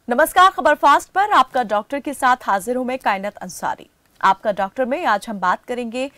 नमस्कार, खबर फास्ट पर आपका डॉक्टर के साथ हाजिर हूं मैं कायनात अंसारी। आपका डॉक्टर में आज हम बात करेंगे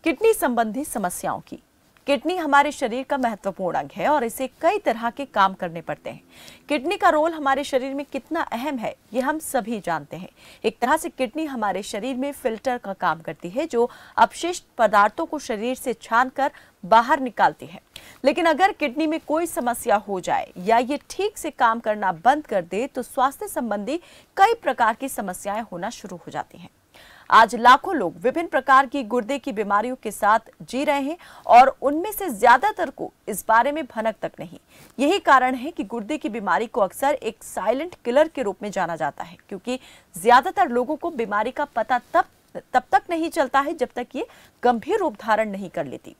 किडनी संबंधी समस्याओं की। किडनी हमारे शरीर का महत्वपूर्ण अंग है और इसे कई तरह के काम करने पड़ते हैं। किडनी का रोल हमारे शरीर में कितना अहम है ये हम सभी जानते हैं। एक तरह से किडनी हमारे शरीर में फिल्टर का काम करती है जो अपशिष्ट पदार्थों को शरीर से छानकर बाहर निकालती है। लेकिन अगर किडनी में कोई समस्या हो जाए या ये ठीक से काम करना बंद कर दे तो स्वास्थ्य संबंधी कई प्रकार की समस्याएं होना शुरू हो जाती हैं। आज लाखों लोग विभिन्न प्रकार की गुर्दे की बीमारियों के साथ जी रहे हैं और उनमें से ज्यादातर को इस बारे में भनक तक नहीं। यही कारण है कि गुर्दे की बीमारी को अक्सर एक साइलेंट किलर के रूप में जाना जाता है, क्योंकि ज्यादातर लोगों को बीमारी का पता तब तक नहीं चलता है जब तक ये गंभीर रूप धारण नहीं कर लेती।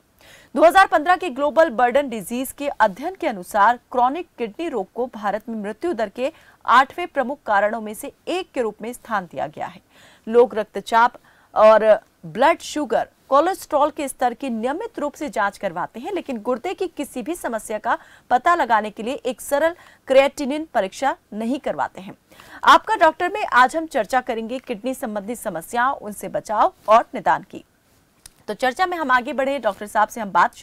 2015 के ग्लोबल बर्डन डिजीज के अध्ययन के अनुसार क्रॉनिक किडनी रोग को भारत में मृत्यु दर के 8वें प्रमुख कारणों में से एक के रूप में स्थान दिया गया है। लोग रक्तचाप और ब्लड शुगर, कोलेस्ट्रॉल के स्तर की नियमित रूप से जांच करवाते हैं, लेकिन गुर्दे की किसी भी समस्या का पता लगाने के लिए एक सरल क्रिएटिनिन परीक्षा नहीं करवाते हैं। आपका डॉक्टर में आज हम चर्चा करेंगे किडनी संबंधी समस्याओं, उनसे बचाव और निदान की। तो चर्चा में हम आगे बढ़े, डॉक्टर साहब से हम बात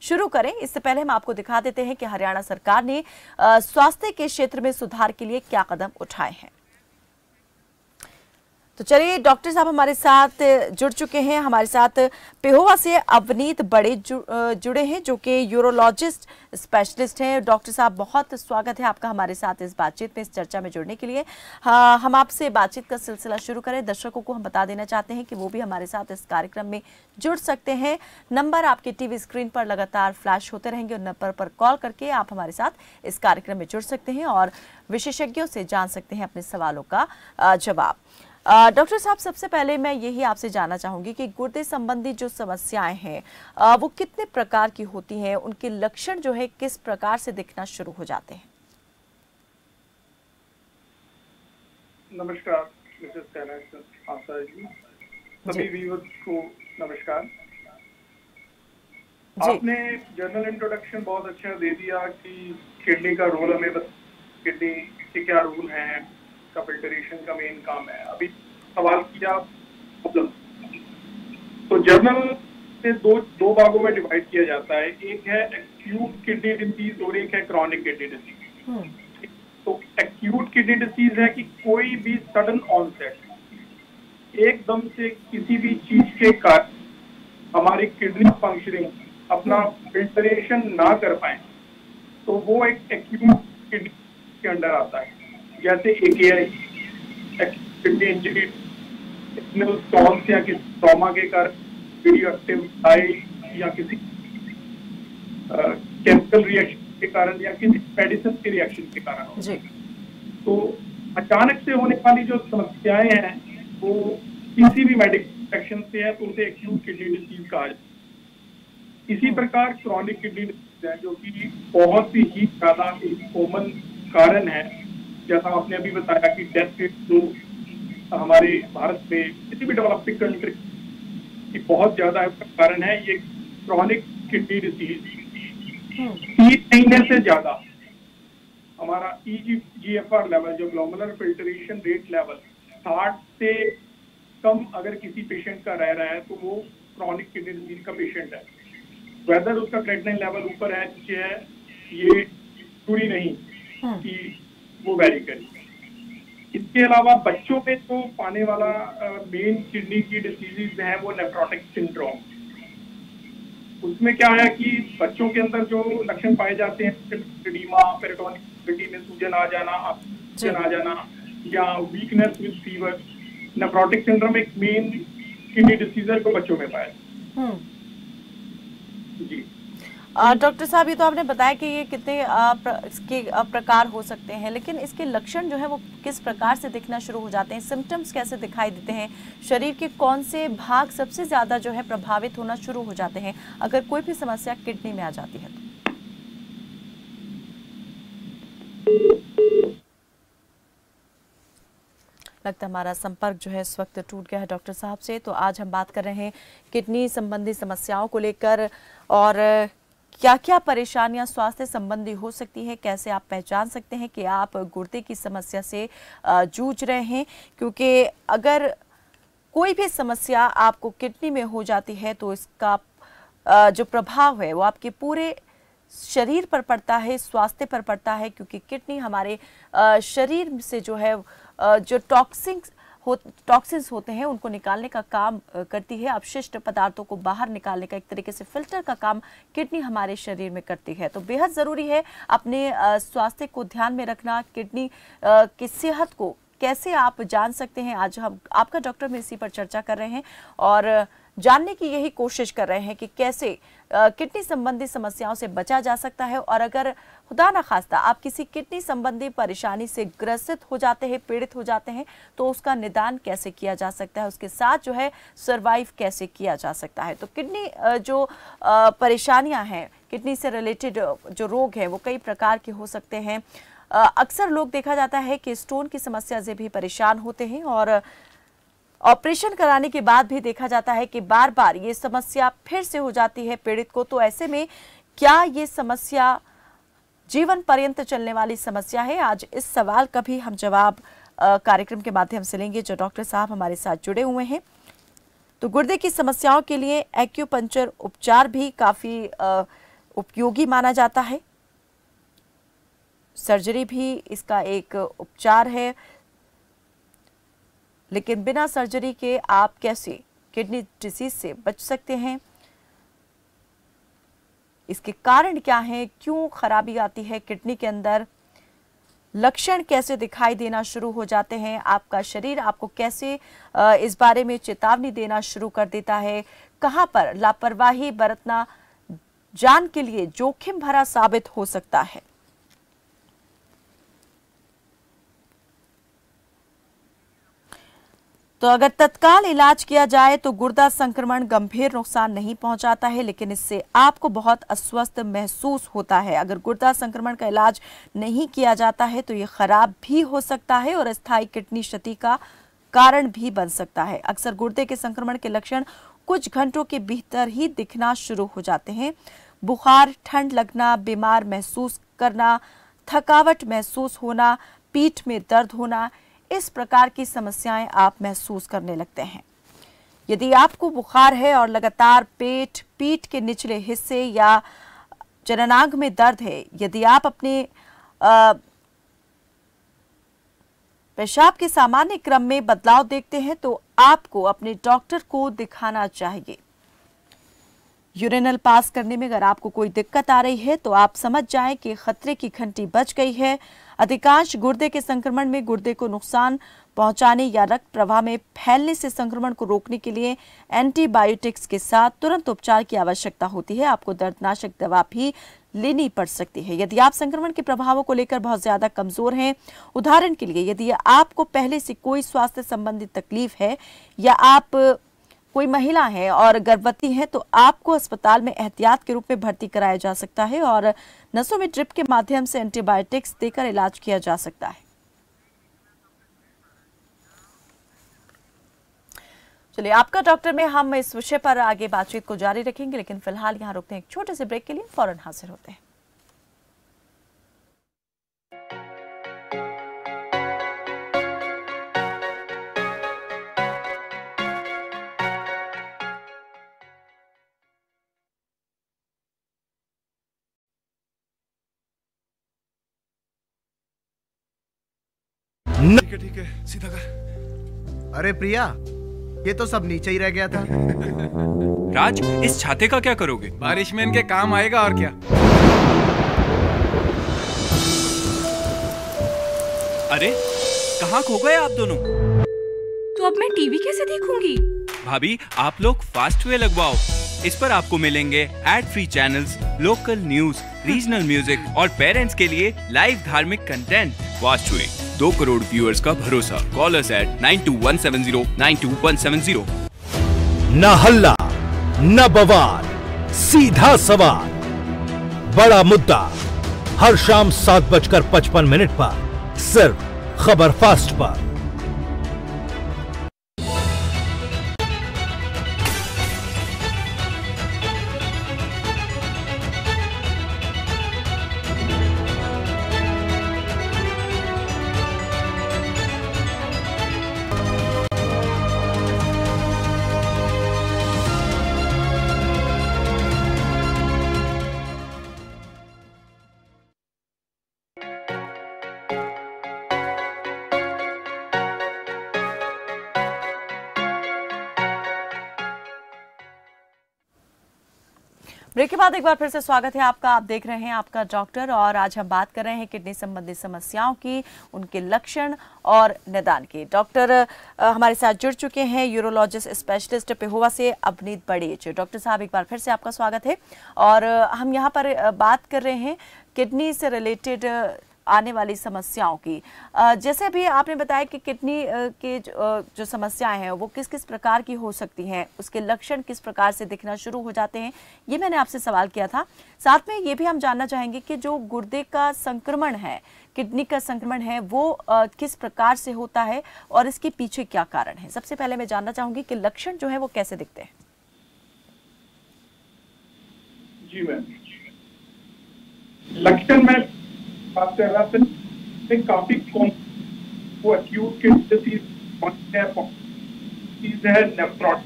शुरू करें। इससे पहले हम आपको दिखा देते हैं कि हरियाणा सरकार ने स्वास्थ्य के क्षेत्र में सुधार के लिए क्या कदम उठाए हैं। तो चलिए, डॉक्टर साहब हमारे साथ जुड़ चुके हैं। हमारे साथ पेहोवा से अवनीत बड़े जुड़े हैं, जो कि यूरोलॉजिस्ट स्पेशलिस्ट हैं। डॉक्टर साहब, बहुत स्वागत है आपका हमारे साथ इस बातचीत में, इस चर्चा में जुड़ने के लिए। हम आपसे बातचीत का सिलसिला शुरू करें। दर्शकों को हम बता देना चाहते हैं कि वो भी हमारे साथ इस कार्यक्रम में जुड़ सकते हैं। नंबर आपके टीवी स्क्रीन पर लगातार फ्लैश होते रहेंगे और नंबर पर कॉल करके आप हमारे साथ इस कार्यक्रम में जुड़ सकते हैं और विशेषज्ञों से जान सकते हैं अपने सवालों का जवाब। डॉक्टर साहब, सबसे पहले मैं यही आपसे जानना चाहूंगी कि गुर्दे संबंधी जो समस्याएं हैं वो कितने प्रकार की होती हैं, उनके लक्षण जो है किस प्रकार से दिखना शुरू हो जाते हैं? नमस्कार मिसेस कायनात अंसारी जी, सभी व्यूअर्स को नमस्कार। आपने जनरल इंट्रोडक्शन बहुत अच्छा दे दिया कि किडनी का रोल, हमें किडनी के क्या रोल हैं, का फिल्टरेशन का मेन काम है। अभी सवाल किया प्रॉब्लम, तो जर्नल से दो भागों में डिवाइड किया जाता है। एक है एक्यूट किडनी डिसीज और एक है क्रॉनिक किडनी डिसीज। तो एक्यूट किडनी डिसीज है कि कोई भी सडन ऑनसेट, एकदम से किसी भी चीज के कारण हमारी किडनी फंक्शनिंग, अपना फिल्टरेशन ना कर पाए, तो वो एक एक्यूट किडनी के अंडर आता है। जैसे AKI, किडनी इंजरी, स्टोन्स या किसी ट्रॉमा के कारण, रेडियोएक्टिव आई या किसी केमिकल रिएक्शन के कारण या किसी मेडिसिन के रिएक्शन के कारण जी। तो अचानक से होने वाली जो समस्याएं हैं वो किसी भी मेडिकल एक्शन से है, तो उसे एक्यूट किडनी डिसीज कहा जाता है। इसी प्रकार क्रॉनिक किडनी डिसीज है, जो कि बहुत ही ज्यादा एक कॉमन कारण है। जैसा आपने अभी बताया कि डेथ रेट जो हमारे भारत में, किसी भी डेवलपिंग कंट्री की बहुत ज्यादा कारण है ये क्रॉनिक किडनी डिसीज। 3 महीने से ज्यादा हमारा EGFR लेवल, जो ग्लोमेरुलर फिल्ट्रेशन रेट लेवल 60 से कम अगर किसी पेशेंट का रह रहा है तो वो क्रॉनिक किडनी डिसीज का पेशेंट है। वेदर उसका क्रेटिनिन लेवल ऊपर है, नीचे है, ये पूरी नहीं कि वो वेरी करें। इसके अलावा बच्चों में तो पाने वाला मेन किडनी की डिसीजेज है वो नेफ्रोटिक सिंड्रोम। उसमें क्या है कि बच्चों के अंदर जो लक्षण पाए जाते हैं, एडिमा, पेरिटोनिक में सूजन आ जाना या weakness with fever, nephrotic syndrome एक मेन किडनी डिसीजर को बच्चों में पाया जी। डॉक्टर साहब, ये तो आपने बताया कि ये कितने इसके प्रकार हो सकते हैं, लेकिन इसके लक्षण जो है वो किस प्रकार से दिखना शुरू हो जाते हैं? सिम्टम्स कैसे दिखाई देते हैं? शरीर के कौन से भाग सबसे ज्यादा जो है प्रभावित होना शुरू हो जाते हैं अगर कोई भी समस्या किडनी में आ जाती है तो? लगता है हमारा संपर्क जो है इस वक्त टूट गया है डॉक्टर साहब से। तो आज हम बात कर रहे हैं किडनी संबंधी समस्याओं को लेकर और क्या क्या परेशानियां स्वास्थ्य संबंधी हो सकती है, कैसे आप पहचान सकते हैं कि आप गुर्दे की समस्या से जूझ रहे हैं? क्योंकि अगर कोई भी समस्या आपको किडनी में हो जाती है तो इसका जो प्रभाव है वो आपके पूरे शरीर पर पड़ता है, स्वास्थ्य पर पड़ता है, क्योंकि किडनी हमारे शरीर से जो है जो टॉक्सिन्स होते हैं उनको निकालने का काम करती है। अपशिष्ट पदार्थों को बाहर निकालने का एक तरीके से फिल्टर का काम किडनी हमारे शरीर में करती है। तो बेहद ज़रूरी है अपने स्वास्थ्य को ध्यान में रखना। किडनी की सेहत को कैसे आप जान सकते हैं, आज हम आपका डॉक्टर में इसी पर चर्चा कर रहे हैं और जानने की यही कोशिश कर रहे हैं कि कैसे किडनी संबंधी समस्याओं से बचा जा सकता है। और अगर खुदा न खास्ता आप किसी किडनी संबंधी परेशानी से ग्रसित हो जाते हैं, पीड़ित हो जाते हैं, तो उसका निदान कैसे किया जा सकता है, उसके साथ जो है सरवाइव कैसे किया जा सकता है। तो किडनी जो परेशानियां हैं, किडनी से रिलेटेड जो रोग हैं वो कई प्रकार के हो सकते हैं। अक्सर लोग देखा जाता है कि स्टोन की समस्या से भी परेशान होते हैं और ऑपरेशन कराने के बाद भी देखा जाता है कि बार बार ये समस्या फिर से हो जाती है पीड़ित को। तो ऐसे में क्या ये समस्या जीवन पर्यंत चलने वाली समस्या है? आज इस सवाल का भी हम जवाब कार्यक्रम के माध्यम से लेंगे, जो डॉक्टर साहब हमारे साथ जुड़े हुए हैं। तो गुर्दे की समस्याओं के लिए एक्यूपंक्चर उपचार भी काफ़ी उपयोगी माना जाता है। सर्जरी भी इसका एक उपचार है, लेकिन बिना सर्जरी के आप कैसे किडनी डिसीज से बच सकते हैं, इसके कारण क्या हैं, क्यों खराबी आती है किडनी के अंदर, लक्षण कैसे दिखाई देना शुरू हो जाते हैं, आपका शरीर आपको कैसे इस बारे में चेतावनी देना शुरू कर देता है, कहां पर लापरवाही बरतना जान के लिए जोखिम भरा साबित हो सकता है। तो अगर तत्काल इलाज किया जाए तो गुर्दा संक्रमण गंभीर नुकसान नहीं पहुंचाता है, लेकिन इससे आपको बहुत अस्वस्थ महसूस होता है। अगर गुर्दा संक्रमण का इलाज नहीं किया जाता है तो ये खराब भी हो सकता है और अस्थायी किडनी क्षति का कारण भी बन सकता है। अक्सर गुर्दे के संक्रमण के लक्षण कुछ घंटों के भीतर ही दिखना शुरू हो जाते हैं। बुखार, ठंड लगना, बीमार महसूस करना, थकावट महसूस होना, पीठ में दर्द होना, इस प्रकार की समस्याएं आप महसूस करने लगते हैं। यदि आपको बुखार है और लगातार पेट, पीठ के निचले हिस्से या जननांग में दर्द है, यदि आप अपने पेशाब के सामान्य क्रम में बदलाव देखते हैं तो आपको अपने डॉक्टर को दिखाना चाहिए। यूरिनल पास करने में अगर आपको कोई दिक्कत आ रही है तो आप समझ जाएं कि खतरे की घंटी बज गई है। अधिकांश गुर्दे के संक्रमण में गुर्दे को नुकसान पहुंचाने या रक्त प्रवाह में फैलने से संक्रमण को रोकने के लिए एंटीबायोटिक्स के साथ तुरंत उपचार की आवश्यकता होती है। आपको दर्दनाशक दवा भी लेनी पड़ सकती है यदि आप संक्रमण के प्रभावों को लेकर बहुत ज्यादा कमजोर हैं। उदाहरण के लिए, यदि आपको पहले से कोई स्वास्थ्य संबंधी तकलीफ है या आप कोई महिला है और गर्भवती है तो आपको अस्पताल में एहतियात के रूप में भर्ती कराया जा सकता है और नसों में ड्रिप के माध्यम से एंटीबायोटिक्स देकर इलाज किया जा सकता है। चलिए, आपका डॉक्टर में हम इस विषय पर आगे बातचीत को जारी रखेंगे, लेकिन फिलहाल यहाँ रुकते हैं एक छोटे से ब्रेक के लिए, फौरन हाजिर होते हैं। ठीक है, सीधा कर। अरे प्रिया, ये तो सब नीचे ही रह गया था। राज, इस छाते का क्या करोगे? बारिश में इनके काम आएगा और क्या। अरे, कहाँ खो गए आप दोनों? तो अब मैं टीवी कैसे देखूंगी? भाभी, आप लोग फास्टवे लगवाओ। इस पर आपको मिलेंगे ad free channels, local news, regional music और पेरेंट्स के लिए लाइव धार्मिक कंटेंट। फास्टवे, 2 करोड़ व्यूअर्स का भरोसा। Call us at 9217092170 9217092170। न हल्ला न बवाल, सीधा सवाल, बड़ा मुद्दा, हर शाम 7:55 पर सिर्फ खबर फास्ट पर। ब्रेक के बाद एक बार फिर से स्वागत है आपका। आप देख रहे हैं आपका डॉक्टर और आज हम बात कर रहे हैं किडनी संबंधी समस्याओं की, उनके लक्षण और निदान की। डॉक्टर हमारे साथ जुड़ चुके हैं यूरोलॉजिस्ट स्पेशलिस्ट पेहोवा से अवनीत बड़ेच। डॉक्टर साहब एक बार फिर से आपका स्वागत है और हम यहाँ पर बात कर रहे हैं किडनी से रिलेटेड आने वाली समस्याओं की। जैसे अभी आपने बताया कि किडनी के जो समस्याएं हैं वो किस किस प्रकार की हो सकती हैं, उसके लक्षण किस प्रकार से दिखना शुरू हो जाते हैं, ये मैंने आपसे सवाल किया था। साथ में ये भी हम जानना चाहेंगे कि जो गुर्दे का संक्रमण है, किडनी का संक्रमण है, वो किस प्रकार से होता है और इसके पीछे क्या कारण है। सबसे पहले मैं जानना चाहूंगी कि लक्षण जो है वो कैसे दिखते हैं। जी मैम, लक्षण में बात कर रहा था काफी वो एक्यूट किडनी डिसीज है नेफ्रोटिक,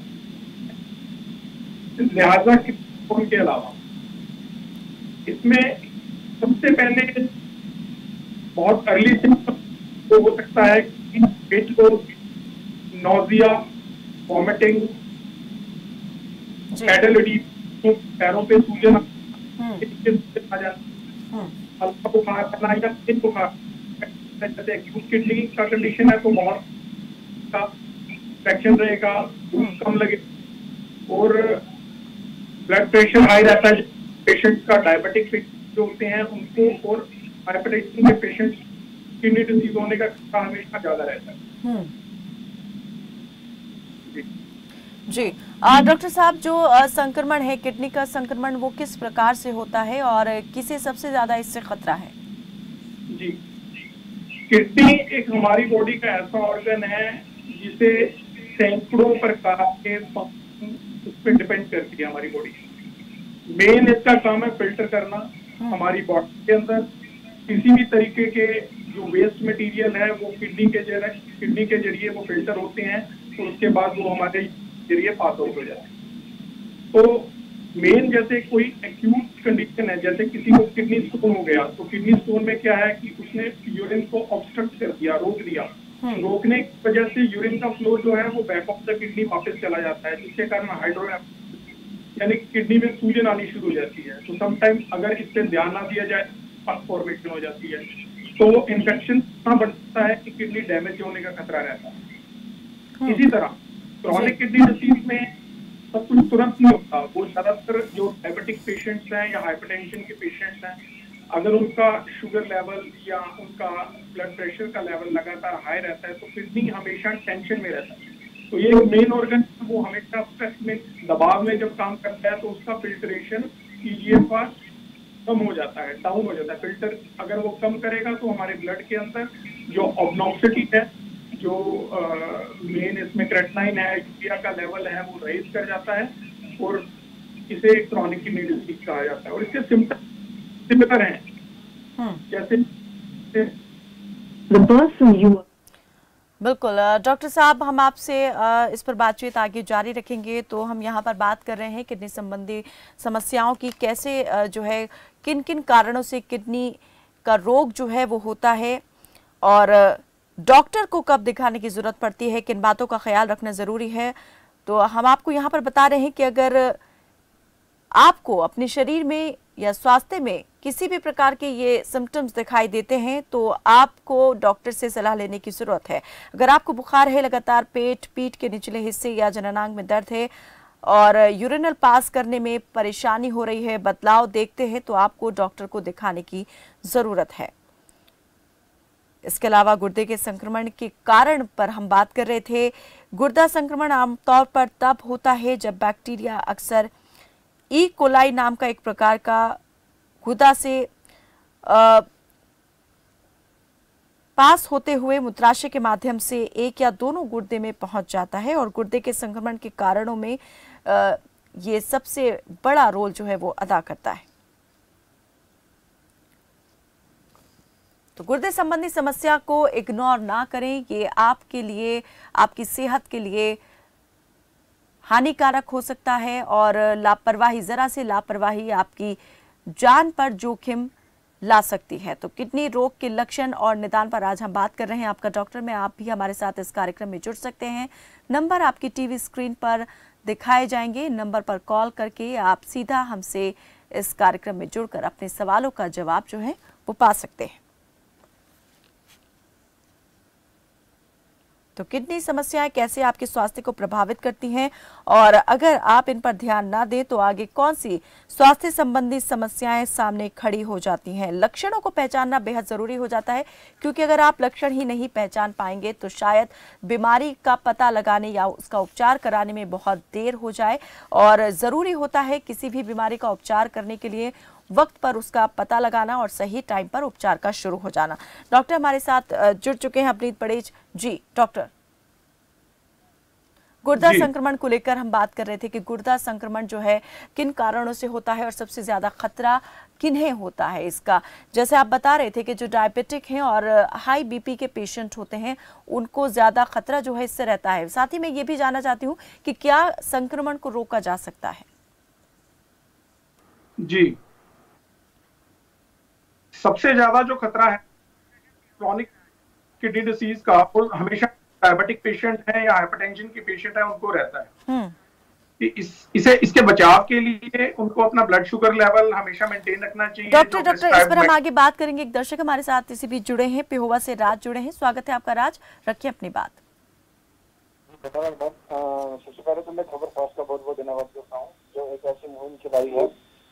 लिहाजा के अलावा इसमें सबसे पहले बहुत अर्ली सिम्पटम तो हो सकता है कि पेट को नोजिया, वॉमिटिंग, पैरों पे सूजन आ जाता, हल्का बुखार करना या तेज बुखार। जैसे एक्यूट किडनी का कंडीशन है तो बहुत का इंफेक्शन रहेगा, भूख कम लगे और ब्लड प्रेशर हाई रहता है। पेशेंट का डायबिटिक पेशेंट जो होते हैं उनको और हाइपरटेंशन के पेशेंट किडनी डिजीज होने का खतरा हमेशा ज्यादा रहता है। जी डॉक्टर साहब, जो संक्रमण है, किडनी का संक्रमण, वो किस प्रकार से होता है और किसे सबसे ज्यादा इससे खतरा है? जी, किडनी एक हमारी बॉडी का ऐसा ऑर्गन है जिसे सैकड़ों प्रकार के उस पर डिपेंड करती है हमारी बॉडी। मेन इसका काम है फिल्टर करना हमारी बॉडी के अंदर किसी भी तरीके के जो वेस्ट मटेरियल है वो किडनी के जरिए वो फिल्टर होते हैं और उसके बाद वो हमारे जरिए पास आउट हो जाता है। तो मेन जैसे कोई एक्यूट कंडीशन है, जैसे किसी को किडनी स्टोन हो गया, तो किडनी स्टोन में क्या है कि उसने यूरिन को ऑब्स्ट्रक्ट कर दिया, रोक दिया। रोकने की वजह से यूरिन का फ्लो जो है वो बैक ऑफ द किडनी वापस चला जाता है, जिसके कारण हाइड्रो यानी किडनी में सूजन आनी शुरू हो जाती है। तो समटाइम अगर इस पर ध्यान ना दिया जाए पस फॉर्मेशन हो जाती है, तो इन्फेक्शन इतना बढ़ता है कि किडनी डैमेज होने का खतरा रहता है। इसी तरह क्रॉनिक किडनी डिसीज में सब कुछ तुरंत नहीं होता। वो ज्यादातर जो डायबिटिक पेशेंट्स हैं या हाइपरटेंशन के पेशेंट्स हैं, अगर उनका शुगर लेवल या उनका ब्लड प्रेशर का लेवल लगातार हाई रहता है तो किडनी हमेशा टेंशन में रहता है। तो ये मेन ऑर्गन वो हमेशा स्ट्रेस में, दबाव में जब काम करता है तो उसका फिल्ट्रेशन ईजीएफआर कम हो जाता है, डाउन हो जाता है। फिल्टर अगर वो कम करेगा तो हमारे ब्लड के अंदर जो ऑब्नॉक्सिटी है, जो मेन इसमें क्रेटिनाइन है, यूरिया का लेवल है, वो रेज कर जाता है और इसे क्रॉनिक किडनी डिसीज कहा जाता है। और इसके सिम्टम सिमिलर हैं जैसे बिल्कुल। डॉक्टर साहब, हम आपसे इस पर बातचीत आगे जारी रखेंगे। तो हम यहाँ पर बात कर रहे हैं किडनी संबंधी समस्याओं की, कैसे जो है किन किन कारणों से किडनी का रोग जो है वो होता है और डॉक्टर को कब दिखाने की जरूरत पड़ती है, किन बातों का ख्याल रखना जरूरी है। तो हम आपको यहाँ पर बता रहे हैं कि अगर आपको अपने शरीर में या स्वास्थ्य में किसी भी प्रकार के ये सिम्टम्स दिखाई देते हैं तो आपको डॉक्टर से सलाह लेने की जरूरत है। अगर आपको बुखार है, लगातार पेट, पीठ के निचले हिस्से या जननांग में दर्द है और यूरिनल पास करने में परेशानी हो रही है, बदलाव देखते हैं, तो आपको डॉक्टर को दिखाने की जरूरत है। इसके अलावा गुर्दे के संक्रमण के कारण पर हम बात कर रहे थे। गुर्दा संक्रमण आमतौर पर तब होता है जब बैक्टीरिया, अक्सर ई कोलाई नाम का एक प्रकार का, गुर्दा से पास होते हुए मूत्राशय के माध्यम से एक या दोनों गुर्दे में पहुंच जाता है और गुर्दे के संक्रमण के कारणों में ये सबसे बड़ा रोल जो है वो अदा करता है। तो गुर्दे संबंधी समस्या को इग्नोर ना करें, ये आपके लिए, आपकी सेहत के लिए हानिकारक हो सकता है और लापरवाही, जरा से लापरवाही आपकी जान पर जोखिम ला सकती है। तो किडनी रोग के लक्षण और निदान पर आज हम बात कर रहे हैं आपका डॉक्टर में। आप भी हमारे साथ इस कार्यक्रम में जुड़ सकते हैं। नंबर आपकी टीवी स्क्रीन पर दिखाए जाएंगे। नंबर पर कॉल करके आप सीधा हमसे इस कार्यक्रम में जुड़कर अपने सवालों का जवाब जो है वो पा सकते हैं। तो किडनी समस्याएं कैसे आपके स्वास्थ्य को प्रभावित करती हैं और अगर आप इन पर ध्यान ना दें तो आगे कौन सी स्वास्थ्य संबंधी समस्याएं सामने खड़ी हो जाती हैं। लक्षणों को पहचानना बेहद जरूरी हो जाता है, क्योंकि अगर आप लक्षण ही नहीं पहचान पाएंगे तो शायद बीमारी का पता लगाने या उसका उपचार कराने में बहुत देर हो जाए। और जरूरी होता है किसी भी बीमारी का उपचार करने के लिए वक्त पर उसका पता लगाना और सही टाइम पर उपचार का शुरू हो जाना। डॉक्टर हमारे साथ जुड़ चुके हैं अपनीत पड़ेज जी। डॉक्टर, गुर्दा संक्रमण को लेकर हम बात कर रहे थे कि गुर्दा संक्रमण जो है किन कारणों से होता है और सबसे ज्यादा खतरा किन्हें होता है इसका। जैसे आप बता रहे थे कि जो डायबिटिक हैं और हाई बीपी के पेशेंट होते हैं उनको ज्यादा खतरा जो है इससे रहता है। साथ ही मैं ये भी जानना चाहती हूँ कि क्या संक्रमण को रोका जा सकता है। जी, सबसे ज्यादा जो खतरा है क्रॉनिक किडनी डिसीज का वो हमेशा डायबिटिक पेशेंट है या हाइपरटेंशन के पेशेंट है उनको रहता है। इसके बचाव के लिए उनको अपना ब्लड शुगर लेवल हमेशा मेंटेन रखना चाहिए। डॉक्टर इस पर हम आगे बात करेंगे। एक दर्शक हमारे साथ इसी बीच जुड़े हैं, पेहोवा से राज जुड़े हैं। स्वागत है आपका राज, रखिए अपनी बात। सबसे पहले तो मैं खबर फास्ट का बहुत बहुत धन्यवाद करता हूँ जो एक ऐसी मुहिम चलाई है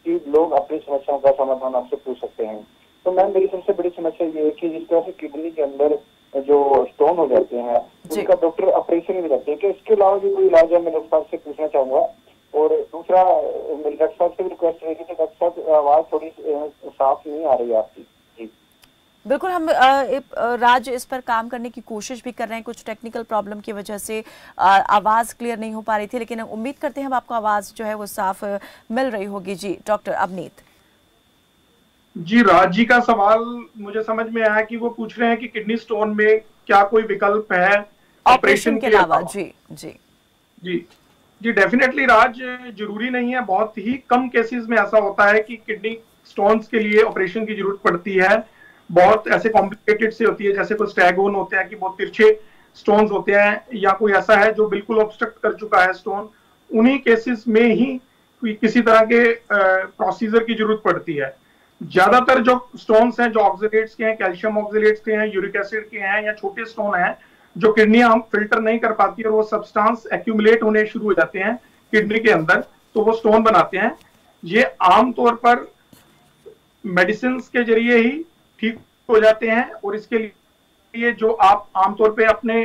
कि लोग अपनी समस्याओं का समाधान आपसे पूछ सकते हैं। तो मैम मेरी सबसे बड़ी समस्या ये है कि जिस तरह से किडनी के अंदर जो स्टोन हो जाते हैं उनका डॉक्टर ऑपरेशन भी करते हैं कि इसके अलावा भी कोई इलाज है, मैं डॉक्टर साहब से पूछना चाहूंगा। और दूसरा मेरे डॉक्टर साहब से भी रिक्वेस्ट है कि डॉक्टर साहब आवाज थोड़ी साफ नहीं आ रही है आपकी। जी बिल्कुल, हम राज इस पर काम करने की कोशिश भी कर रहे हैं। कुछ टेक्निकल प्रॉब्लम की वजह से आवाज क्लियर नहीं हो पा रही थी, लेकिन उम्मीद करते हैं हम आपको आवाज जो है वो साफ मिल रही होगी। जी डॉक्टर अवनीत जी, राज जी का सवाल मुझे समझ में आया कि वो पूछ रहे हैं कि किडनी स्टोन में क्या कोई विकल्प है ऑपरेशन के अलावा। जी जी जी जी, डेफिनेटली राज, जरूरी नहीं है। बहुत ही कम केसेस में ऐसा होता है कि किडनी स्टोन्स के लिए ऑपरेशन की जरूरत पड़ती है। बहुत ऐसे कॉम्प्लिकेटेड से होती है, जैसे कोई स्टैगोन होते हैं कि बहुत तिरछे स्टोन्स होते हैं, या कोई ऐसा है जो बिल्कुल ऑब्स्ट्रक्ट कर चुका है स्टोन। उन्हीं केसेस में ही किसी तरह के प्रोसीजर की जरूरत पड़ती है। ज्यादातर जो स्टोन्स हैं जो ऑक्सलेट्स के हैं, कैल्शियम ऑक्सलेट्स के हैं, यूरिक एसिड के हैं, या छोटे स्टोन हैं जो किडनी हम फिल्टर नहीं कर पाती और वो सब्सटेंस एक्यूमुलेट होने शुरू हो जाते हैं किडनी के अंदर, तो वो स्टोन बनाते हैं। ये आमतौर पर मेडिसिन के जरिए ही ठीक हो जाते हैं। और इसके लिए जो आप आमतौर पे अपने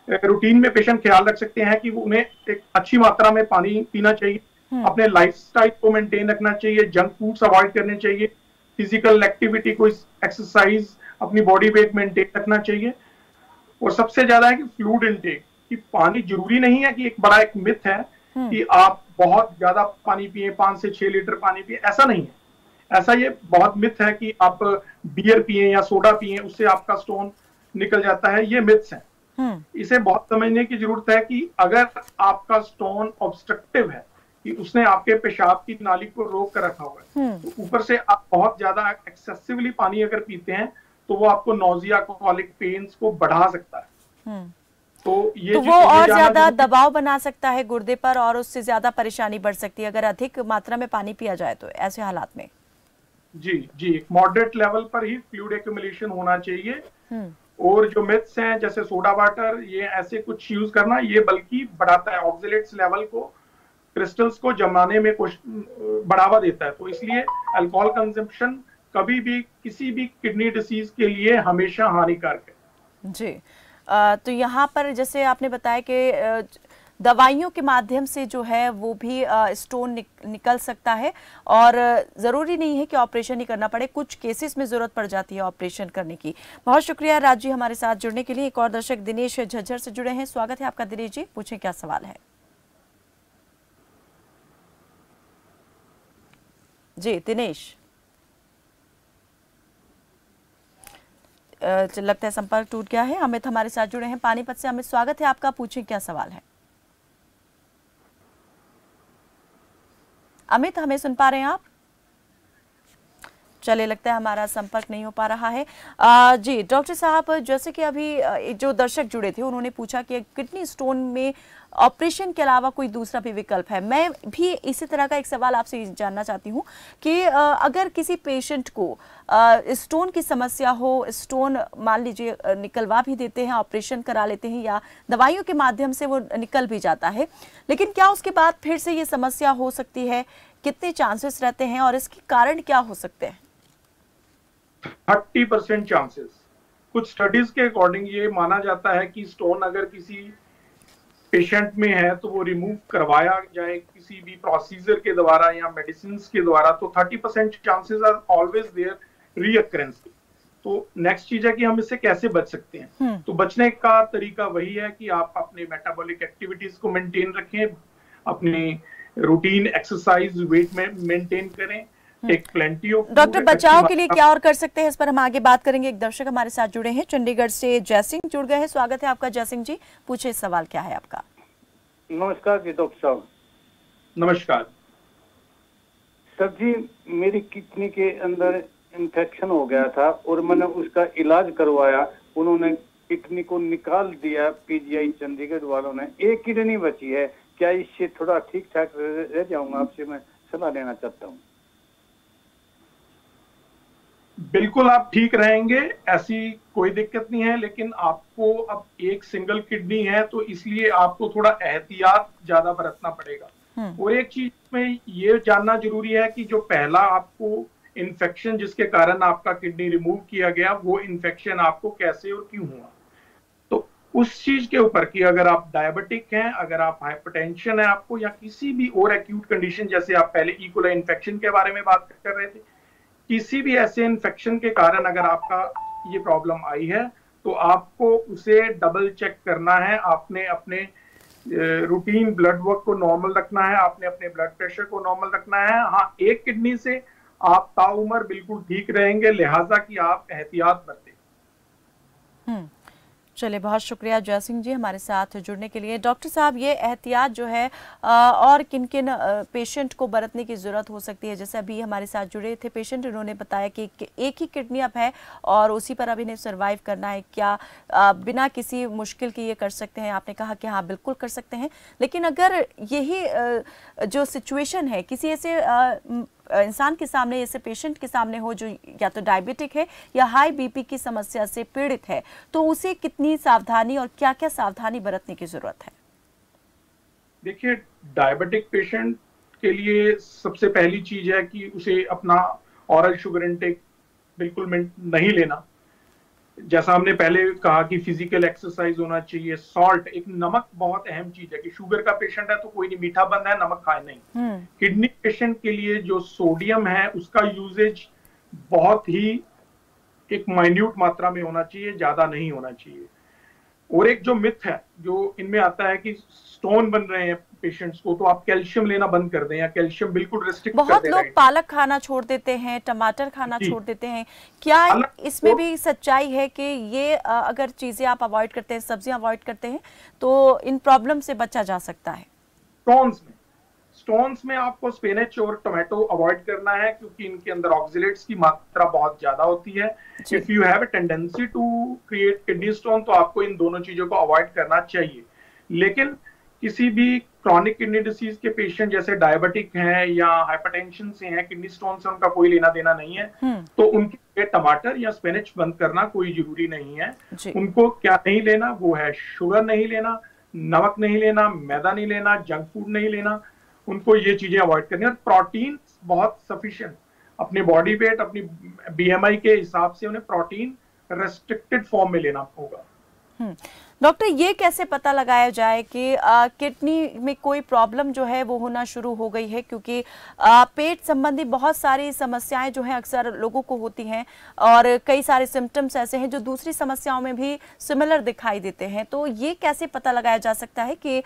रूटीन में पेशेंट ख्याल रख सकते हैं कि उन्हें एक अच्छी मात्रा में पानी पीना चाहिए, अपने लाइफस्टाइल को मेंटेन रखना चाहिए, जंक फूड्स अवॉइड करने चाहिए, फिजिकल एक्टिविटी को एक्सरसाइज, अपनी बॉडी वेट मेंटेन रखना चाहिए। और सबसे ज्यादा है कि फ्लूइड इनटेक, कि पानी जरूरी नहीं है कि एक बड़ा एक मिथ है कि आप बहुत ज्यादा पानी पिए, 5 से 6 लीटर पानी पिए, ऐसा नहीं है। ऐसा ये बहुत मिथ है कि आप बियर पिए या सोडा पिए उससे आपका स्टोन निकल जाता है, ये मिथ्स हैं। इसे बहुत समझने की जरूरत है कि अगर आपका स्टोन ऑब्स्ट्रक्टिव है कि उसने आपके पेशाब की नाली को रोक कर रखा हुआ है, तो ऊपर से आप बहुत ज्यादा एक्सेसिवली पानी अगर पीते हैं तो वो आपको नोजिया, कॉलिक पेन्स को बढ़ा सकता है। तो वो और ज्यादा दबाव बना सकता है गुर्दे पर और उससे ज्यादा परेशानी बढ़ सकती है अगर अधिक मात्रा में पानी पिया जाए तो ऐसे हालात में। जी, मॉडरेट लेवल पर ही फ्लूइड एक्यूमुलेशन होना चाहिए। और जो मिथ्स हैं जैसे सोडा वाटर, ये ऐसे कुछ यूज करना, ये बल्कि बढ़ाता है ऑक्सलेट्स लेवल को, क्रिस्टल्स को जमाने में कुछ बढ़ावा देता है। तो इसलिए अल्कोहल कंजम्पशन कभी भी किसी भी किडनी डिसीज के लिए हमेशा हानिकारक है। जी, तो यहाँ पर जैसे आपने बताया कि दवाइयों के माध्यम से जो है वो भी स्टोन निकल सकता है और ज़रूरी नहीं है कि ऑपरेशन ही करना पड़े, कुछ केसेस में ज़रूरत पड़ जाती है ऑपरेशन करने की। बहुत शुक्रिया राज जी हमारे साथ जुड़ने के लिए। एक और दर्शक दिनेश झज्जर से जुड़े हैं, स्वागत है आपका दिनेश जी, पूछें क्या सवाल है। जी दिनेश, लगता है संपर्क टूट गया है। अमित हमारे साथ जुड़े हैं पानीपत से। अमित स्वागत है आपका, पूछें क्या सवाल है। अमित हमें सुन पा रहे हैं आप? चले, लगता है हमारा संपर्क नहीं हो पा रहा है। जी डॉक्टर साहब, जैसे कि अभी जो दर्शक जुड़े थे उन्होंने पूछा कि किडनी स्टोन में ऑपरेशन के अलावा कोई दूसरा भी विकल्प है। मैं भी इसी तरह का एक सवाल आपसे जानना चाहती हूँ कि अगर किसी पेशेंट को स्टोन की समस्या हो, स्टोन मान लीजिए निकलवा भी देते हैं, ऑपरेशन करा लेते हैं या दवाइयों के माध्यम से वो निकल भी जाता है, लेकिन क्या उसके बाद फिर से ये समस्या हो सकती है? कितने चांसेस रहते हैं और इसके कारण क्या हो सकते हैं? 30% चांसेस। कुछ स्टडीज के अकॉर्डिंग ये माना जाता है कि स्टोन अगर किसी पेशेंट में है तो वो रिमूव करवाया जाए किसी भी प्रोसीजर के द्वारा या मेडिसिन के द्वारा, तो 30% chances are always there recurrence. तो नेक्स्ट चीज है कि हम इससे कैसे बच सकते हैं। तो बचने का तरीका वही है कि आप अपने मेटाबॉलिक एक्टिविटीज को मेंटेन रखें, अपनी रूटीन एक्सरसाइज, वेट में मेंटेन करें, टेक प्लेंटी ऑफ। डॉक्टर, बचाव के लिए क्या और कर सकते हैं, इस पर हम आगे बात करेंगे। एक दर्शक हमारे साथ जुड़े हैं, चंडीगढ़ से जय सिंह जुड़ गए हैं। स्वागत है आपका जय सिंह जी, पूछे सवाल क्या है आपका। नमस्कार जी डॉक्टर साहब। नमस्कार सर जी, मेरी किडनी के अंदर इन्फेक्शन हो गया था और मैंने उसका इलाज करवाया, उन्होंने किडनी को निकाल दिया पीजीआई चंडीगढ़ वालों ने। एक किडनी बची है, क्या इससे थोड़ा ठीक ठाक रह जाऊंगा? आपसे मैं सलाह लेना चाहता हूँ। बिल्कुल आप ठीक रहेंगे, ऐसी कोई दिक्कत नहीं है, लेकिन आपको अब एक सिंगल किडनी है तो इसलिए आपको थोड़ा एहतियात ज्यादा बरतना पड़ेगा। और एक चीज में ये जानना जरूरी है कि जो पहला आपको इन्फेक्शन जिसके कारण आपका किडनी रिमूव किया गया, वो इन्फेक्शन आपको कैसे और क्यों हुआ। तो उस चीज के ऊपर कि अगर आप डायबिटिक हैं, अगर आप हाइपरटेंशन है आपको, या किसी भी और एक्यूट कंडीशन, जैसे आप पहले ई कोलाई इन्फेक्शन के बारे में बात कर रहे थे, किसी भी ऐसे इन्फेक्शन के कारण अगर आपका ये प्रॉब्लम आई है तो आपको उसे डबल चेक करना है। आपने अपने रूटीन ब्लड वर्क को नॉर्मल रखना है, आपने अपने ब्लड प्रेशर को नॉर्मल रखना है। हाँ, एक किडनी से आप ताउम्र बिल्कुल ठीक रहेंगे, लिहाजा कि आप एहतियात बरतें। चलिए, बहुत शुक्रिया जय सिंह जी हमारे साथ जुड़ने के लिए। डॉक्टर साहब, ये एहतियात जो है और किन किन पेशेंट को बरतने की ज़रूरत हो सकती है? जैसे अभी हमारे साथ जुड़े थे पेशेंट, उन्होंने बताया कि एक ही किडनी अब है और उसी पर अभी इन्हें सर्वाइव करना है। क्या बिना किसी मुश्किल के ये कर सकते हैं? आपने कहा कि हाँ बिल्कुल कर सकते हैं, लेकिन अगर यही जो सिचुएशन है किसी ऐसे इंसान के सामने, ऐसे पेशेंट के सामने हो जो या तो डायबिटिक है या हाई बीपी की समस्या से पीड़ित है, तो उसे कितनी सावधानी और क्या क्या सावधानी बरतने की जरूरत है? देखिए, डायबिटिक पेशेंट के लिए सबसे पहली चीज है कि उसे अपना ऑरल शुगर इनटेक बिल्कुल नहीं लेना। जैसा हमने पहले कहा कि फिजिकल एक्सरसाइज होना चाहिए, सॉल्ट, एक नमक बहुत अहम चीज है कि शुगर का पेशेंट है तो कोई नहीं, मीठा बंद है, नमक खाए नहीं। किडनी पेशेंट के लिए जो सोडियम है उसका यूजेज बहुत ही एक माइन्यूट मात्रा में होना चाहिए, ज्यादा नहीं होना चाहिए। और एक जो मिथ है जो इनमें आता है कि स्टोन बन रहे हैं पेशेंट्स को, तो आप कैल्शियम लेना बंद कर दें या कैल्शियम बिल्कुल रिस्ट्रिक्ट कर दें। बहुत लोग पालक खाना छोड़ देते हैं, टमाटर खाना छोड़ देते हैं, क्या इसमें भी सच्चाई है कि ये अगर चीजें आप अवॉइड करते हैं, सब्जियां अवॉइड करते हैं, तो इन प्रॉब्लम से बचा जा सकता है? स्टोन्स में आपको स्पिनच और टोमेटो अवॉइड करना है क्योंकि इनके अंदर ऑक्सीलेट्स की मात्रा बहुत ज्यादा होती है। If you have a tendency to create kidney stone तो आपको इन दोनों चीजों को अवॉइड करना चाहिए। लेकिन किसी भी क्रॉनिक किडनी डिसीज के पेशेंट जैसे डायबिटिक हैं या हाइपरटेंशन से हैं, किडनी स्टोन से उनका कोई लेना देना नहीं है, तो उनके लिए टमाटर या स्पिनच बंद करना कोई जरूरी नहीं है। उनको क्या नहीं लेना वो है शुगर नहीं लेना, नमक नहीं लेना, मैदा नहीं लेना, जंक फूड नहीं लेना, उनको ये चीजें अवॉइड करनी है। और प्रोटीन बहुत सफिशिएंट, अपने बॉडी वेट, अपनी बीएमआई के हिसाब से उन्हें प्रोटीन रेस्ट्रिक्टेड फॉर्म में लेना होगा। डॉक्टर, ये कैसे पता लगाया जाए कि किडनी में कोई प्रॉब्लम जो है वो होना शुरू हो गई है? क्योंकि पेट संबंधी बहुत सारी समस्याएं जो हैं अक्सर लोगों को होती हैं और कई सारे सिम्टम्स ऐसे हैं जो दूसरी समस्याओं में भी सिमिलर दिखाई देते हैं, तो ये कैसे पता लगाया जा सकता है कि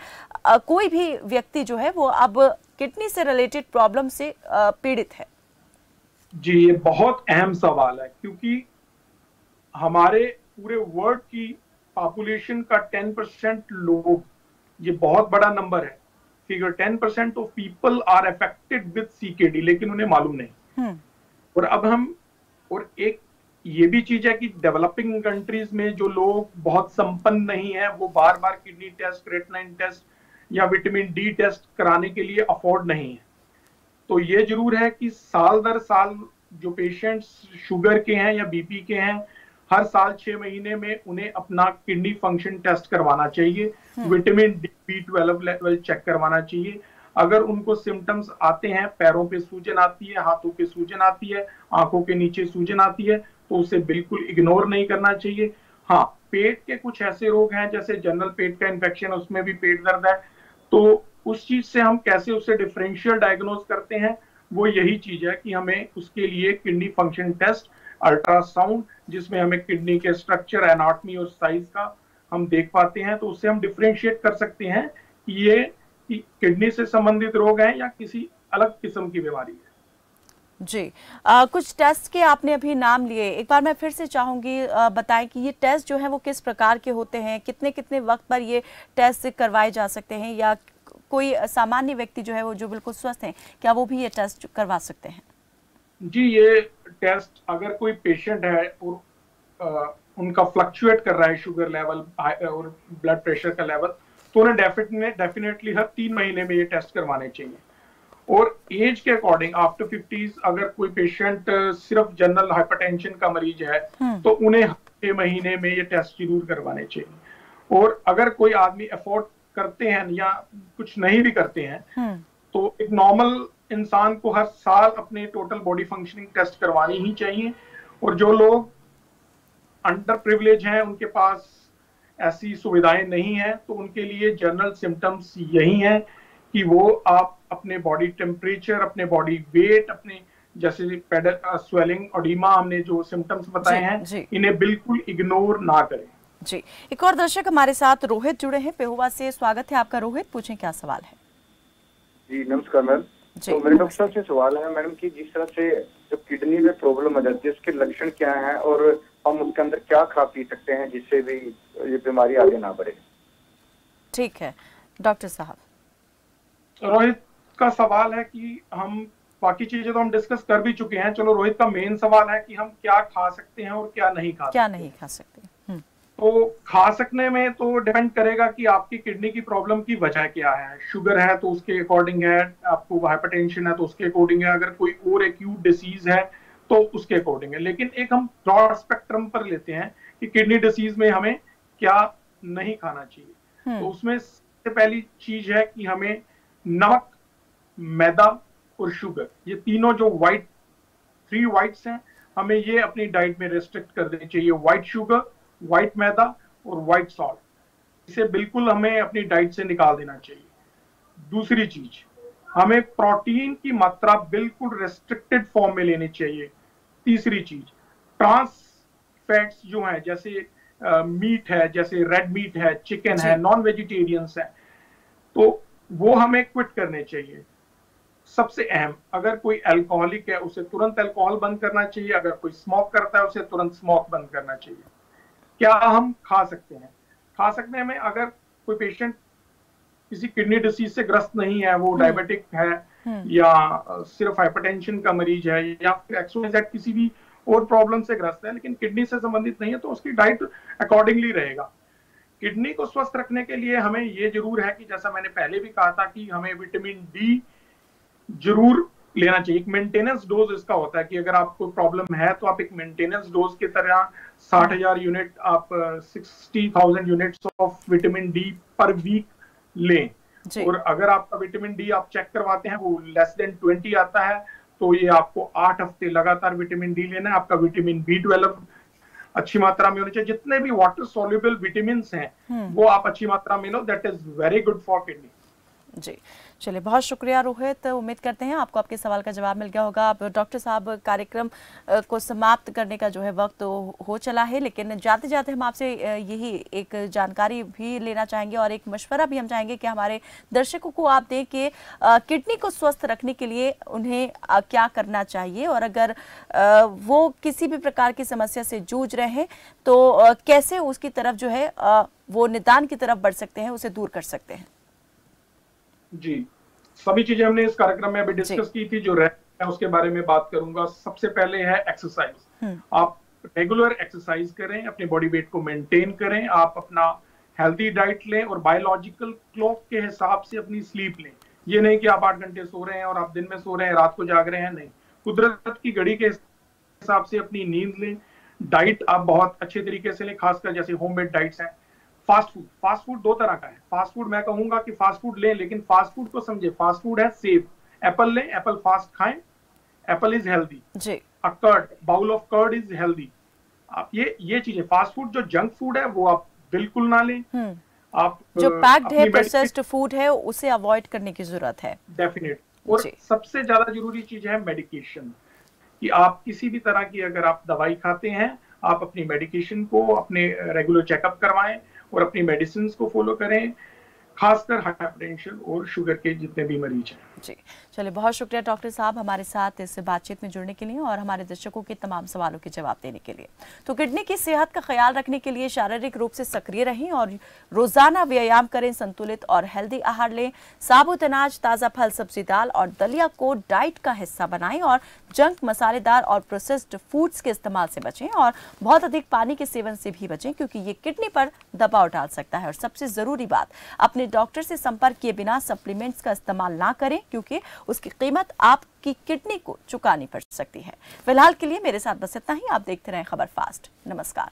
कोई भी व्यक्ति जो है वो अब किडनी से रिलेटेड प्रॉब्लम से पीड़ित है? जी, ये बहुत अहम सवाल है क्योंकि हमारे पूरे वर्ल्ड की पॉपुलेशन का 10% लोग, ये बहुत बड़ा नंबर है figure, 10% of people are affected with CKD, लेकिन उन्हें मालूम नहीं। और अब हम और एक ये भी चीज है कि डेवलपिंग कंट्रीज में जो लोग बहुत संपन्न नहीं है, वो बार बार किडनी टेस्ट, क्रेटिनिन टेस्ट या विटामिन डी टेस्ट कराने के लिए अफोर्ड नहीं है। तो ये जरूर है कि साल दर साल जो पेशेंट्स शुगर के हैं या बीपी के हैं, हर साल 6 महीने में उन्हें अपना किडनी फंक्शन टेस्ट करवाना चाहिए, vitamin D, B12 level check करवाना चाहिए। अगर उनको सिम्टम्स आते हैं, पैरों पे सूजन आती है, हाथों पे सूजन आती है, आंखों के नीचे सूजन आती है, तो उसे बिल्कुल इग्नोर नहीं करना चाहिए। हाँ, पेट के कुछ ऐसे रोग हैं जैसे जनरल पेट का इन्फेक्शन, उसमें भी पेट दर्द है, तो उस चीज से हम कैसे उसे डिफरेंशियल डायग्नोज करते हैं, वो यही चीज है कि हमें उसके लिए किडनी फंक्शन टेस्ट, अल्ट्रासाउंड, जिसमें हमें किडनी के स्ट्रक्चर, एनाटॉमी और साइज का हम देख पाते हैं, तो उससे हम डिफरेंशिएट कर सकते हैं कि ये किडनी से संबंधित रोग है या किसी अलग किस्म की बीमारी है। जी, कुछ टेस्ट के आपने अभी नाम लिए, एक बार मैं फिर से चाहूंगी बताएं कि ये टेस्ट जो है वो किस प्रकार के होते हैं, कितने कितने वक्त पर ये टेस्ट करवाए जा सकते हैं, या कोई सामान्य व्यक्ति जो है वो जो बिल्कुल स्वस्थ हैं, क्या वो भी ये टेस्ट करवा सकते हैं? जी, ये टेस्ट अगर कोई पेशेंट है और उनका फ्लक्चुएट कर रहा है शुगर लेवल और ब्लड प्रेशर का लेवल, तो उन्हें डेफिनेटली हर 3 महीने में ये टेस्ट करवाने चाहिए। और एज के अकॉर्डिंग आफ्टर 50s अगर कोई पेशेंट सिर्फ जनरल हाइपरटेंशन का मरीज है, तो उन्हें 6 महीने में ये टेस्ट जरूर करवाने चाहिए। और अगर कोई आदमी अफोर्ड करते हैं या कुछ नहीं भी करते हैं, तो एक नॉर्मल इंसान को हर साल अपने टोटल बॉडी फंक्शनिंग टेस्ट करवानी ही चाहिए। और जो लोग अंडर प्रिविलेज हैं, उनके पास ऐसी सुविधाएं नहीं है, तो उनके लिए जनरल सिम्टम्स यही हैं कि वो आप अपने बॉडी टेम्परेचर, अपने बॉडी वेट, अपने जैसे पेडल स्वेलिंग, ओडिमा, हमने जो सिम्टम्स बताए हैं, इन्हें बिल्कुल इग्नोर ना करें। जी, एक और दर्शक हमारे साथ रोहित जुड़े हैं पेहुवा से। स्वागत है आपका रोहित, पूछें क्या सवाल है? जी नमस्कार मैम। तो मेरे डॉक्टर साहब से सवाल है मैडम कि जिस तरह से जो किडनी में प्रॉब्लम आ जाती है, उसके लक्षण क्या हैं और हम उसके अंदर क्या खा पी सकते हैं जिससे भी ये बीमारी आगे ना बढ़े? ठीक है डॉक्टर साहब। रोहित का सवाल है कि हम बाकी चीजें तो हम डिस्कस कर भी चुके हैं, चलो रोहित का मेन सवाल है कि हम क्या खा सकते हैं और क्या नहीं खा सकते। तो खा सकने में तो डिपेंड करेगा कि आपकी किडनी की प्रॉब्लम की वजह क्या है। शुगर है तो उसके अकॉर्डिंग है, आपको हाइपरटेंशन है तो उसके अकॉर्डिंग है, अगर कोई और एक्यूट डिसीज है तो उसके अकॉर्डिंग है। लेकिन एक हम ब्रॉड स्पेक्ट्रम पर लेते हैं कि किडनी डिसीज में हमें क्या नहीं खाना चाहिए। तो उसमें सबसे पहली चीज है कि हमें नमक, मैदा और शुगर, ये तीनों जो 3 व्हाइट्स हैं, हमें ये अपनी डाइट में रेस्ट्रिक्ट कर देनी चाहिए। व्हाइट शुगर, व्हाइट मैदा और व्हाइट सॉल्ट, इसे बिल्कुल हमें अपनी डाइट से निकाल देना चाहिए। दूसरी चीज, हमें प्रोटीन की मात्रा बिल्कुल रेस्ट्रिक्टेड फॉर्म में लेनी चाहिए। तीसरी चीज, ट्रांस फैट्स जो हैं, जैसे मीट है, जैसे रेड मीट है, चिकन है, नॉन वेजिटेरियंस है, तो वो हमें क्विट करने चाहिए। सबसे अहम, अगर कोई अल्कोहलिक है उसे तुरंत अल्कोहल बंद करना चाहिए, अगर कोई स्मोक करता है उसे तुरंत स्मोक बंद करना चाहिए। क्या हम खा सकते हैं? खा सकने में, अगर कोई पेशेंट किसी किडनी डिसीज से ग्रस्त नहीं है, वो डायबिटिक है या सिर्फ हाइपरटेंशन का मरीज है या फिर एक्सोजेड किसी भी और प्रॉब्लम से ग्रस्त है लेकिन किडनी से संबंधित नहीं है, तो उसकी डाइट अकॉर्डिंगली रहेगा। किडनी को स्वस्थ रखने के लिए हमें ये जरूर है कि जैसा मैंने पहले भी कहा था कि हमें विटामिन डी जरूर लेना चाहिए। एक मेंटेनेंस डोज इसका होता है कि अगर आपको प्रॉब्लम है तो आप एक मेंटेनेंस डोज की तरह 60,000 यूनिट, आप 60,000 units of vitamin D per week लें। और अगर आपका विटामिन डी आप चेक करवाते हैं वो लेस देन 20 आता है, तो ये आपको 8 हफ्ते लगातार विटामिन डी लेना है। आपका विटामिन B12 अच्छी मात्रा में होनी चाहिए। जितने भी वाटर सोल्यूबल विटामिन हैं वो आप अच्छी मात्रा में लो, that is very good for kidney. जी चलिए, बहुत शुक्रिया रोहित। उम्मीद करते हैं आपको आपके सवाल का जवाब मिल गया होगा। अब डॉक्टर साहब, कार्यक्रम को समाप्त करने का जो है वक्त हो चला है, लेकिन जाते जाते हम आपसे यही एक जानकारी भी लेना चाहेंगे और एक मशवरा भी हम चाहेंगे कि हमारे दर्शकों को आप दें कि किडनी को स्वस्थ रखने के लिए उन्हें क्या करना चाहिए, और अगर वो किसी भी प्रकार की समस्या से जूझ रहे हैं तो कैसे उसकी तरफ जो है वो निदान की तरफ बढ़ सकते हैं, उसे दूर कर सकते हैं। जी, सभी चीजें हमने इस कार्यक्रम में अभी डिस्कस की थी। जो मैं उसके बारे में बात करूंगा। सबसे पहले है एक्सरसाइज। आप रेगुलर एक्सरसाइज करें, अपने बॉडी वेट को मेंटेन करें, आप अपना हेल्दी डाइट लें और बायोलॉजिकल क्लॉक के हिसाब से अपनी स्लीप लें। ये नहीं कि आप 8 घंटे सो रहे हैं और आप दिन में सो रहे हैं, रात को जाग रहे हैं, नहीं। कुदरत की घड़ी के हिसाब से अपनी नींद लें। डाइट आप बहुत अच्छे तरीके से लें, खासकर जैसे होममेड डाइट्स हैं। फास्ट फूड 2 तरह का है। फास्ट फूड मैं कहूंगा कि फास्ट फूड लें, लेकिन फास्ट फूड को समझे। फास्ट फूड है सेफ। एप्पल लें, एप्पल फास्ट खाएं, एप्पल इज हेल्दी जी। A curd, bowl of curd is healthy. आप ये चीजें, फास्ट फूड जो जंक फूड है वो आप बिल्कुल ना लें। आप जो पैक्ड है, प्रोसेस्ड फूड है, उसे अवॉइड करने की जरूरत है डेफिनेट। और सबसे ज्यादा जरूरी चीज है मेडिकेशन, कि आप किसी भी तरह की अगर आप दवाई खाते हैं, आप अपनी मेडिकेशन को अपने रेगुलर चेकअप करवाएं और अपनी मेडिसिन को फॉलो करें, खासकर हाइपरटेंशन और शुगर के जितने भी मरीज हैं। जी चलिए, बहुत शुक्रिया डॉक्टर साहब हमारे साथ इस बातचीत में जुड़ने के लिए और हमारे दर्शकों के तमाम सवालों के जवाब देने के लिए। तो किडनी की सेहत का ख्याल रखने के लिए शारीरिक रूप से सक्रिय रहें और रोजाना व्यायाम करें, संतुलित और हेल्दी आहार लें, साबुत अनाज, ताज़ा फल, सब्जी, दाल और दलिया को डाइट का हिस्सा बनाएं और जंक, मसालेदार और प्रोसेस्ड फूड्स के इस्तेमाल से बचें और बहुत अधिक पानी के सेवन से भी बचें, क्योंकि ये किडनी पर दबाव डाल सकता है। और सबसे जरूरी बात, अपने डॉक्टर से संपर्क किए बिना सप्लीमेंट्स का इस्तेमाल ना करें, क्योंकि उसकी कीमत आपकी किडनी को चुकानी पड़ सकती है। फिलहाल के लिए मेरे साथ बस इतना ही। आप देखते रहें खबर फास्ट। नमस्कार।